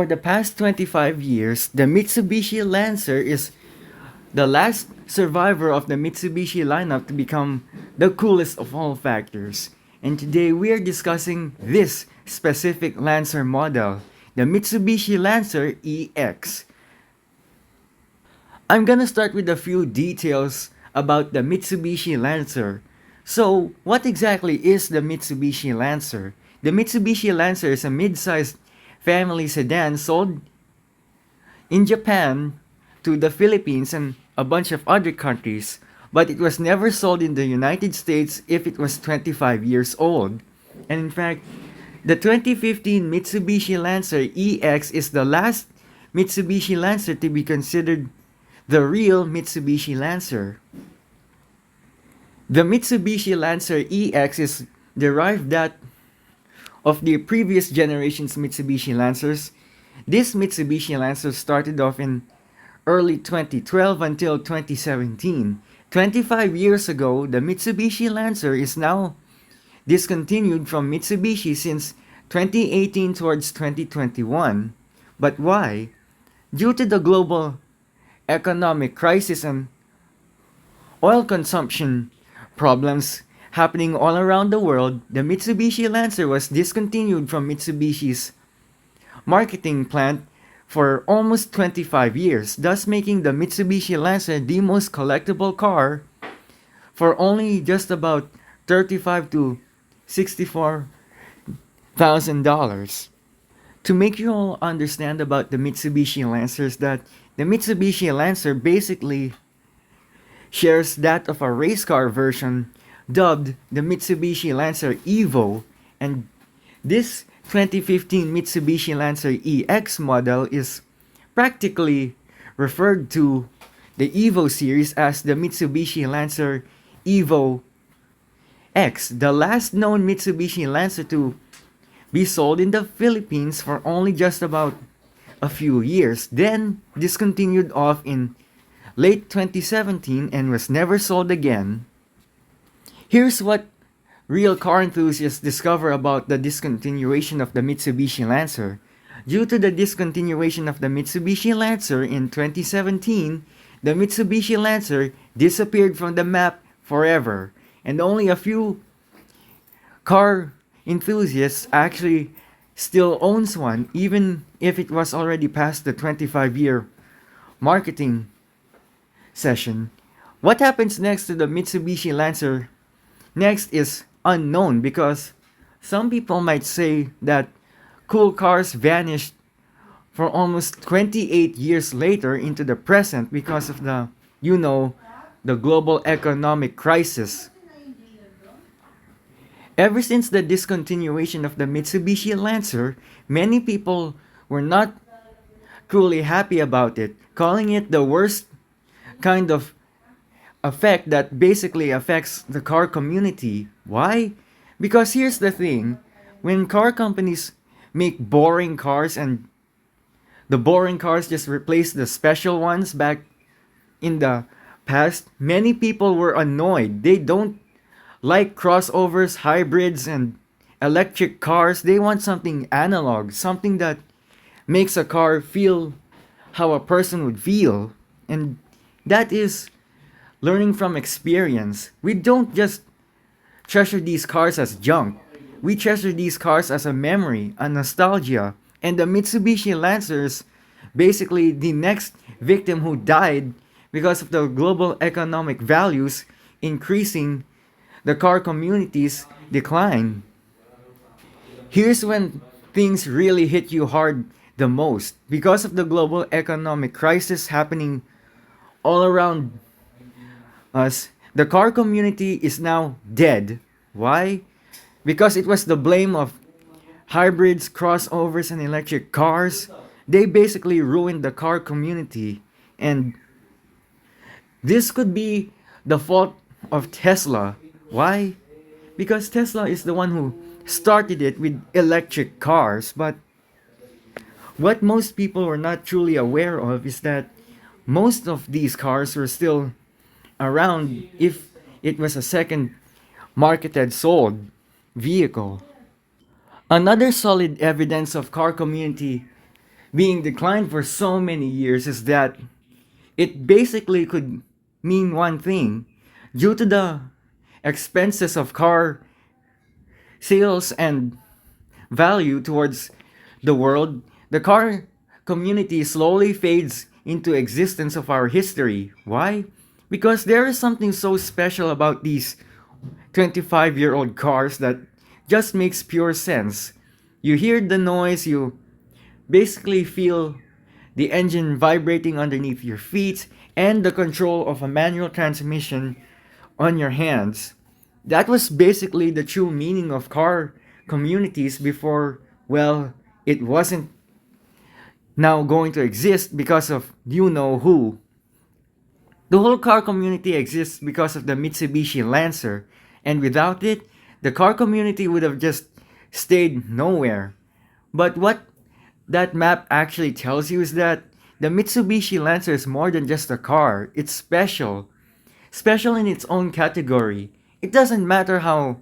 For the past 25 years, the Mitsubishi Lancer is the last survivor of the Mitsubishi lineup to become the coolest of all factors. And today we are discussing this specific Lancer model, the Mitsubishi Lancer EX. I'm gonna start with a few details about the Mitsubishi Lancer. So, what exactly is the Mitsubishi Lancer? The Mitsubishi Lancer is a mid-sized family sedan sold in Japan to the Philippines and a bunch of other countries, but it was never sold in the United States if it was 25 years old. And in fact, the 2015 Mitsubishi Lancer EX is the last Mitsubishi Lancer to be considered the real Mitsubishi Lancer. The Mitsubishi Lancer EX is derived that of the previous generation's Mitsubishi Lancers. This Mitsubishi Lancer started off in early 2012 until 2017. 25 years ago, the Mitsubishi Lancer is now discontinued from Mitsubishi since 2018 towards 2021. But why? Due to the global economic crisis and oil consumption problems happening all around the world, the Mitsubishi Lancer was discontinued from Mitsubishi's marketing plant for almost 25 years, thus making the Mitsubishi Lancer the most collectible car for only just about $35 to $64,000. To make you all understand about the Mitsubishi Lancers, that the Mitsubishi Lancer basically shares that of a race car version dubbed the Mitsubishi Lancer Evo, and this 2015 Mitsubishi Lancer EX model is practically referred to the Evo series as the Mitsubishi Lancer Evo X, the last known Mitsubishi Lancer to be sold in the Philippines for only just about a few years, then discontinued off in late 2017 and was never sold again. Here's what real car enthusiasts discover about the discontinuation of the Mitsubishi Lancer. Due to the discontinuation of the Mitsubishi Lancer in 2017, the Mitsubishi Lancer disappeared from the map forever, and only a few car enthusiasts actually still owns one, even if it was already past the 25-year marketing session. What happens next to the Mitsubishi Lancer next is unknown, because some people might say that cool cars vanished for almost 28 years later into the present because of the global economic crisis. Ever since the discontinuation of the Mitsubishi Lancer, many people were not truly happy about it, calling it the worst kind of effect that basically affects the car community. Why? Because here's the thing, when car companies make boring cars and the boring cars just replace the special ones back in the past, many people were annoyed. They don't like crossovers, hybrids, and electric cars. They want something analog, something that makes a car feel how a person would feel. And that is learning from experience. We don't just treasure these cars as junk. We treasure these cars as a memory, a nostalgia. And the Mitsubishi Lancer is basically the next victim who died because of the global economic values increasing the car community's decline. Here's when things really hit you hard the most. Because of the global economic crisis happening all around us, the car community is now dead. Why? Because it was the blame of hybrids, crossovers, and electric cars. They basically ruined the car community. And this could be the fault of Tesla. Why? Because Tesla is the one who started it with electric cars. But what most people were not truly aware of is that most of these cars were still around if it was a second marketed sold vehicle. Another solid evidence of car community being declined for so many years is that it basically could mean one thing. Due to the expenses of car sales and value towards the world, the car community slowly fades into existence of our history. Why? Because there is something so special about these 25-year-old cars that just makes pure sense. You hear the noise, you basically feel the engine vibrating underneath your feet, and the control of a manual transmission on your hands. That was basically the true meaning of car communities before, well, it wasn't now going to exist because of you know who. The whole car community exists because of the Mitsubishi Lancer, and without it, the car community would have just stayed nowhere. But what that map actually tells you is that the Mitsubishi Lancer is more than just a car, it's special. Special in its own category. It doesn't matter how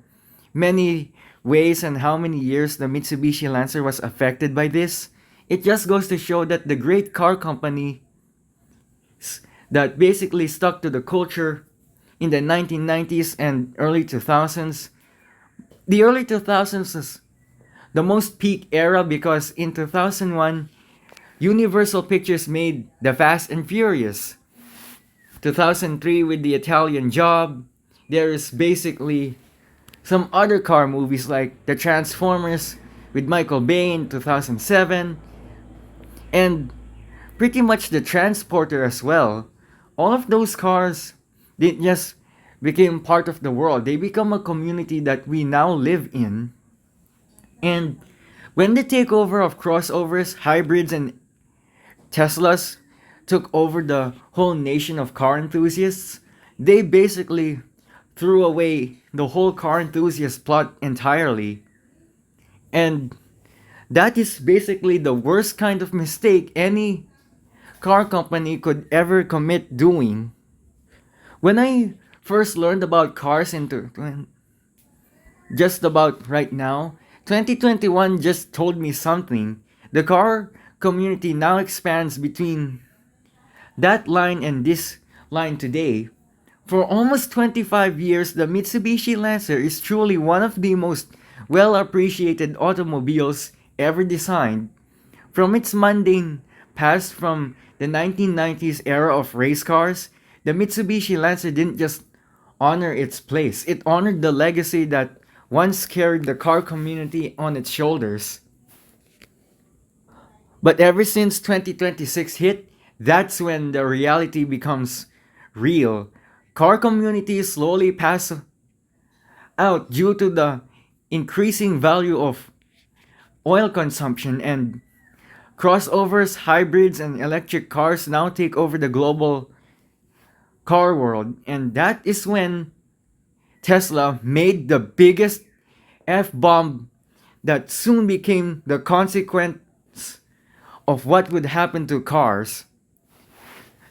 many ways and how many years the Mitsubishi Lancer was affected by this. It just goes to show that the great car company that basically stuck to the culture in the 1990s and early 2000s. The early 2000s is the most peak era because in 2001, Universal Pictures made The Fast and Furious. 2003 with the Italian Job. There is basically some other car movies like The Transformers with Michael Bay in 2007 and pretty much The Transporter as well. All of those cars didn't just became part of the world. They become a community that we now live in. And when the takeover of crossovers, hybrids, and Teslas took over the whole nation of car enthusiasts, they basically threw away the whole car enthusiast plot entirely. And that is basically the worst kind of mistake any car company could ever commit doing. When I first learned about cars just about right now, 2021 just told me something. The car community now expands between that line and this line today. For almost 25 years, the Mitsubishi Lancer is truly one of the most well appreciated automobiles ever designed. From its mundane past from the 1990s era of race cars, the Mitsubishi Lancer didn't just honor its place, it honored the legacy that once carried the car community on its shoulders. But ever since 2026 hit, that's when the reality becomes real. Car communities slowly pass out due to the increasing value of oil consumption, and crossovers, hybrids, and electric cars now take over the global car world. And that is when Tesla made the biggest F bomb that soon became the consequence of what would happen to cars.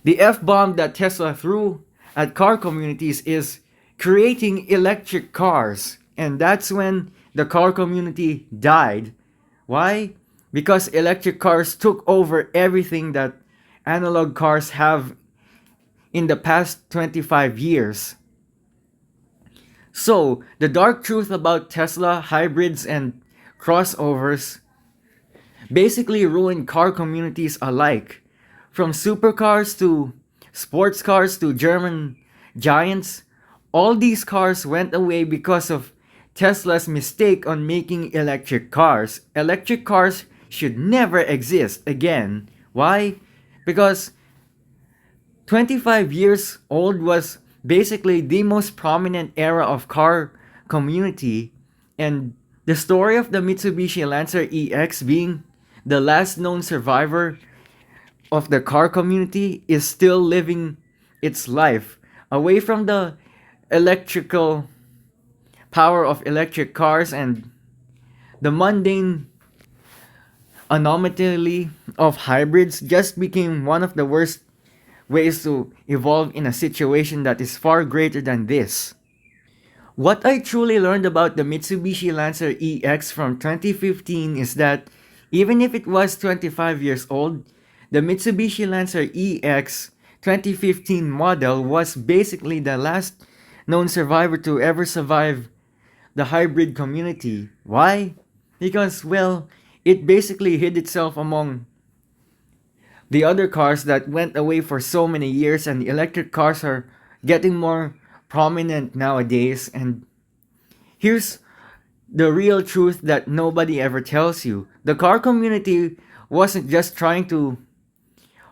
The F bomb that Tesla threw at car communities is creating electric cars. And that's when the car community died. Why? Because electric cars took over everything that analog cars have in the past 25 years. So, the dark truth about Tesla, hybrids, and crossovers basically ruined car communities alike. From supercars to sports cars to German giants, all these cars went away because of Tesla's mistake on making electric cars. Electric cars should never exist again. Why? Because 25 years old was basically the most prominent era of car community, and the story of the Mitsubishi Lancer EX being the last known survivor of the car community is still living its life away from the electrical power of electric cars and the mundane anomaly of hybrids just became one of the worst ways to evolve in a situation that is far greater than this. What I truly learned about the Mitsubishi Lancer EX from 2015 is that Even if it was 25 years old, the Mitsubishi Lancer EX 2015 model was basically the last known survivor to ever survive the hybrid community. Why? Because, well, it basically hid itself among the other cars that went away for so many years, and the electric cars are getting more prominent nowadays. And here's the real truth that nobody ever tells you: the car community wasn't just trying to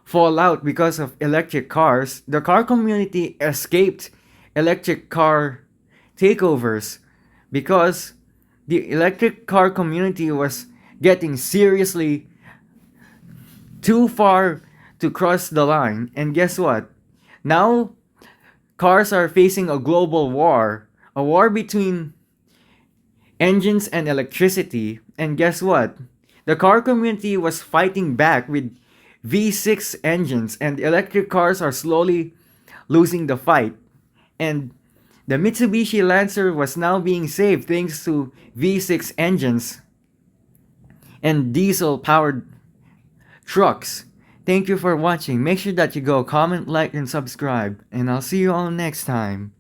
fall out because of electric cars. The car community escaped electric car takeovers because the electric car community was getting seriously too far to cross the line. And guess what? Now cars are facing a global war, a war between engines and electricity. And guess what? The car community was fighting back with V6 engines, and electric cars are slowly losing the fight. And the Mitsubishi Lancer was now being saved thanks to V6 engines and diesel powered trucks. Thank you for watching. Make sure that you go comment, like, and subscribe. And I'll see you all next time.